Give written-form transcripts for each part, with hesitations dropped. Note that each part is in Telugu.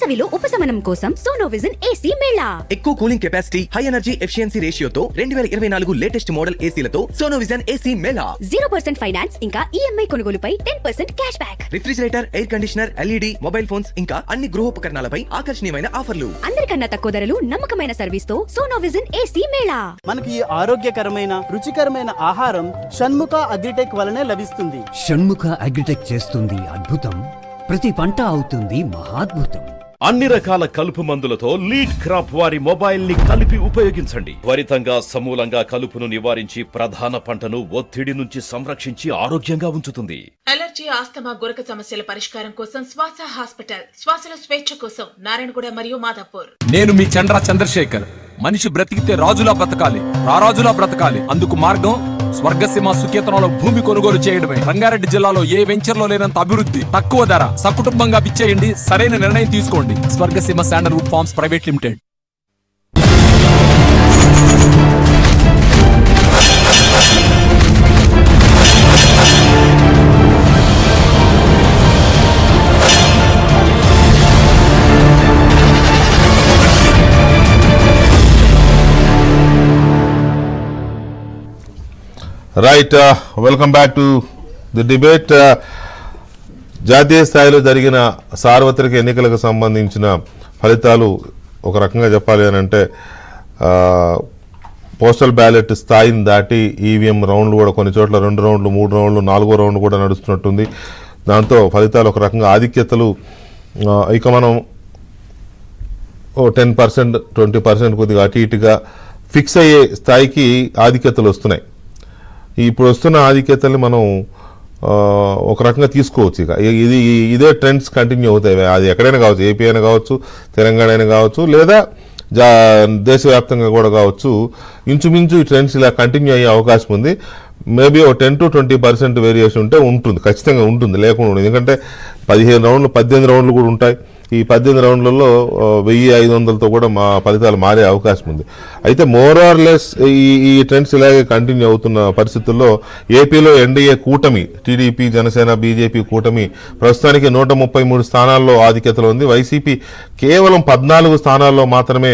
సవిలో ఉపశమనం కోసం సోనోవిజన్ ఏసీ మేళా. ఎక్కువ cooling capacity, high energy efficiency రేషియోతో 2024 లేటెస్ట్ మోడల్ ఏసీలతో సోనోవిజన్ ఏసీ మేళా. 0% ఫైనాన్స్ ఇంకా ఈఎంఐ కొనుగోలుపై 10% cash back. Refrigerator, air conditioner, LED, mobile phones ఇంకా అన్ని గృహోపకరణాలపై ఆకర్షణీయమైన ఆఫర్లు. అందరికన్నా తక్కువ ధరలు, నమ్మకమైన సర్వీస్ తో సోనోవిజన్ ఏసీ మేళా. మనకి ఈ ఆరోగ్యకరమైన రుచికరమైన ఆహారం షణ్ముఖ అగ్రిటెక్ వలనే లభిస్తుంది. షణ్ముఖ అగ్రిటెక్ చేస్తుంది అద్భుతం, ప్రతి పంట అవుతుంది మహాద్భుతం. అన్ని రకాల కలుపు మందులతో లీడ్ క్రాప్ వారి మొబైల్ ని కలిపి ఉపయోగించండి. త్వరితంగా సమూలంగా కలుపును నివారించి ప్రధాన పంటను ఒత్తిడి నుంచి సంరక్షించి ఆరోగ్యంగా ఉంచుతుంది. అలర్జీ, ఆస్తమా, గురక సమస్యల పరిష్కారం కోసం శ్వాస హాస్పిటల్. శ్వాసల స్వేచ్ఛ కోసం నారాయణగూడ మరియు మాదాపూర్. నేను మీ చంద్రశేఖర్. మనిషి బ్రతికితే రాజులా బ్రతకాలి, రారాజులా బ్రతకాలి. అందుకు మార్గం స్వర్గసీమ సుకేతనంలో భూమి కొనుగోలు చేయడమే. రంగారెడ్డి జిల్లాలో ఏ వెంచర్ లో లేనంత అభివృద్ధి, తక్కువ ధర, సకుటుంబంగా విచ్చేయండి. సరైన నిర్ణయం తీసుకోండి. Swargaseema sandalwood farms private limited. Right, welcome back to the debate. జాతీయ స్థాయిలో జరిగిన సార్వత్రిక ఎన్నికలకు సంబంధించిన ఫలితాలు ఒక రకంగా చెప్పాలి అని అంటే పోస్టల్ బ్యాలెట్ స్థాయిని దాటి ఈవీఎం రౌండ్లు కూడా కొన్ని చోట్ల 2 రౌండ్లు, 3 రౌండ్లు, 4వ రౌండ్ కూడా నడుస్తున్నట్టుంది. దాంతో ఫలితాలు ఒక రకంగా ఆధిక్యతలు ఇక మనం 10%, 20% కొద్దిగా అటు ఇటుగా ఫిక్స్ అయ్యే స్థాయికి ఆధిక్యతలు వస్తున్నాయి. ఇప్పుడు వస్తున్న ఆధిక్యతల్ని మనం ఒక రకంగా తీసుకోవచ్చు. ఇక ఇదే ట్రెండ్స్ కంటిన్యూ అవుతాయి. అది ఎక్కడైనా కావచ్చు, ఏపీ అయినా కావచ్చు, తెలంగాణ అయినా కావచ్చు, లేదా దేశవ్యాప్తంగా కూడా కావచ్చు. ఇంచుమించు ఈ ట్రెండ్స్ ఇలా కంటిన్యూ అయ్యే అవకాశం ఉంది. మేబీ 10 to 20% వేరియేషన్ ఉంటే ఉంటుంది, ఖచ్చితంగా ఉంటుంది, లేకుండా ఉంటుంది. ఎందుకంటే 15 రౌండ్లు, 18 రౌండ్లు కూడా ఉంటాయి. ఈ 18 రౌండ్లలో 1500తో కూడా మా ఫలితాలు మారే అవకాశం ఉంది. అయితే మోర్ ఆర్ లెస్ ఈ ట్రెండ్స్ ఇలాగే కంటిన్యూ అవుతున్న పరిస్థితుల్లో ఏపీలో ఎన్డీఏ కూటమి, టీడీపీ, జనసేన, బీజేపీ కూటమి ప్రస్తుతానికి 133 స్థానాల్లో ఆధిక్యతలో ఉంది. వైసీపీ కేవలం 14 స్థానాల్లో మాత్రమే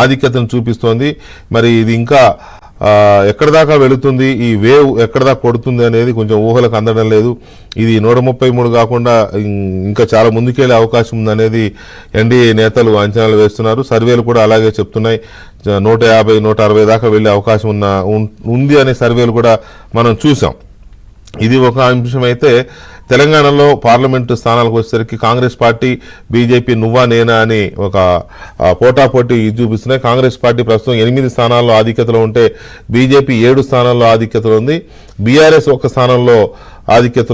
ఆధిక్యతను చూపిస్తోంది. మరి ఇది ఇంకా ఎక్కడ దాకా వెళుతుంది, ఈ వేవ్ ఎక్కడ దాకా కొడుతుంది అనేది కొంచెం ఊహలకు అందడం లేదు. ఇది 133 కాకుండా ఇంకా చాలా ముందుకెళ్లే అవకాశం ఉందనేది ఎన్డీఏ నేతలు అంచనాలు వేస్తున్నారు. సర్వేలు కూడా అలాగే చెప్తున్నాయి. 150, 160 దాకా వెళ్లే అవకాశం ఉంది అనే సర్వేలు కూడా మనం చూసాం. ఇది ఒక అంశం. అయితే తెలంగాణలో పార్లమెంటు స్థానాలకు వచ్చేసరికి కాంగ్రెస్ పార్టీ, బీజేపీ నువ్వా నేనా అని ఒక పోటాపోటీ చూపిస్తున్నాయి. కాంగ్రెస్ పార్టీ ప్రస్తుతం 8 స్థానాల్లో ఆధిక్యతలో ఉంటే బీజేపీ 7 స్థానాల్లో ఆధిక్యతలో ఉంది. బీఆర్ఎస్ 1 స్థానంలో ఆధిక్యతలో